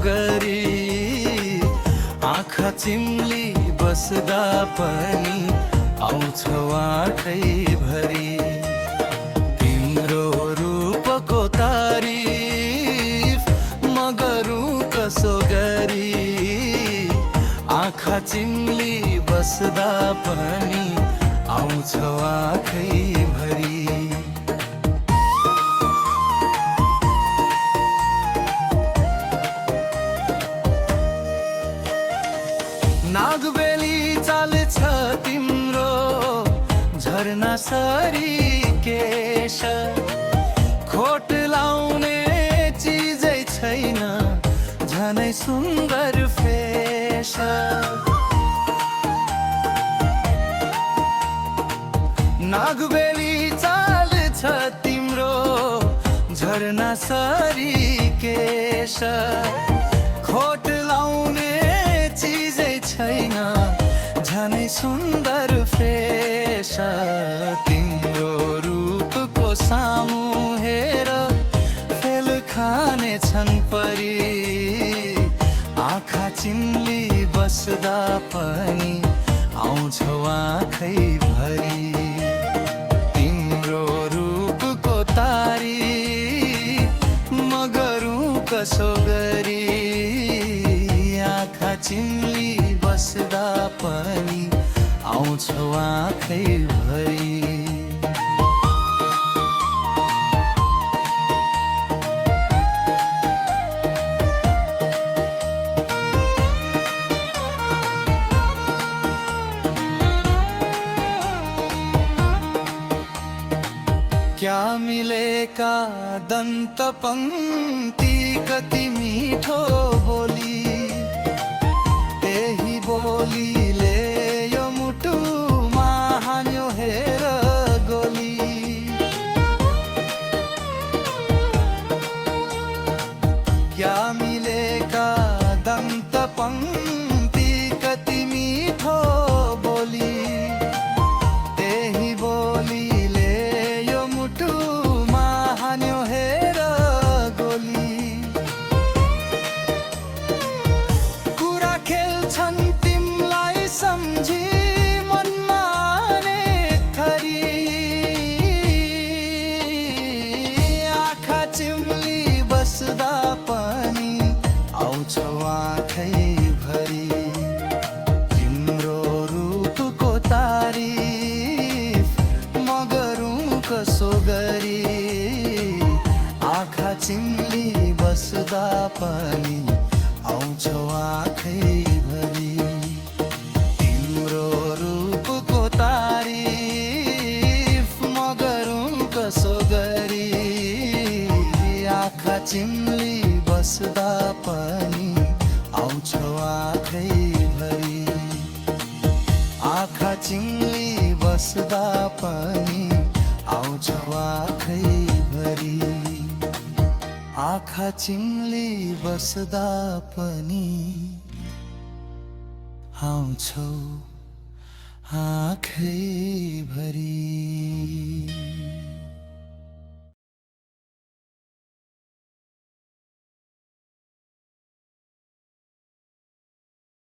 गरी आँखा चिम्ली बस्दा पनि आउँछौ आँखैभरि तिम्रो रूपको तारिफ म गरौँ कसो गरी आँखा चिम्ली बस्दा पनि आउँछौ आँखैभरि नागबेली चाल छ तिम्रो झरना सरी केश खोट लाउने चिजै छैन झनै सुन्दर फेस नागबेली चाल छ तिम्रो झरना सरी केश खोट लाउने चिजै छैन झनै सुन्दर फेस तिम्रो रूपको सामु हेर फेल खाने छन् परी आँखा चिम्ली बस्दा पनि आउँछौ आँखैभरि तिम्रो रूपको तारिफ म गरौँ कसो गरी आँखा चिम्ली बस्दा पनि आउँछौ आँखैभरि क्या मिलेका दन्त पंक्ति कति मीठो बोली त्यही बोलीले यो मुटुमा हान्यो हेर गोली क्या मिलेका दन्त पंक्ति कति मीठो बोली त्यही बोलीले यो मुटुमा हान्यो हेर गोली कुरा खेल्छन् तिमलाई सम्झी मनमा अनेक थरी आँखा चिम्ली बस्दा पनि आउँछौ आँखैभरि तिम्रो रूपको तारिफ म गरौँ कसो गरी आँखा चिम्ली बस्दा पनि आउँछौ आँखैभरि तिम्रो रूपको तारिफ म गरौँ कसो गरी आँखा चिम्ली बस्दा पनि आउँछौ आँखैभरि आँखा चिम्ली बस्दा पनि आउँछौ आँखैभरि आँखा चिम्ली बस्दा पनि आउँछौ आँखैभरि।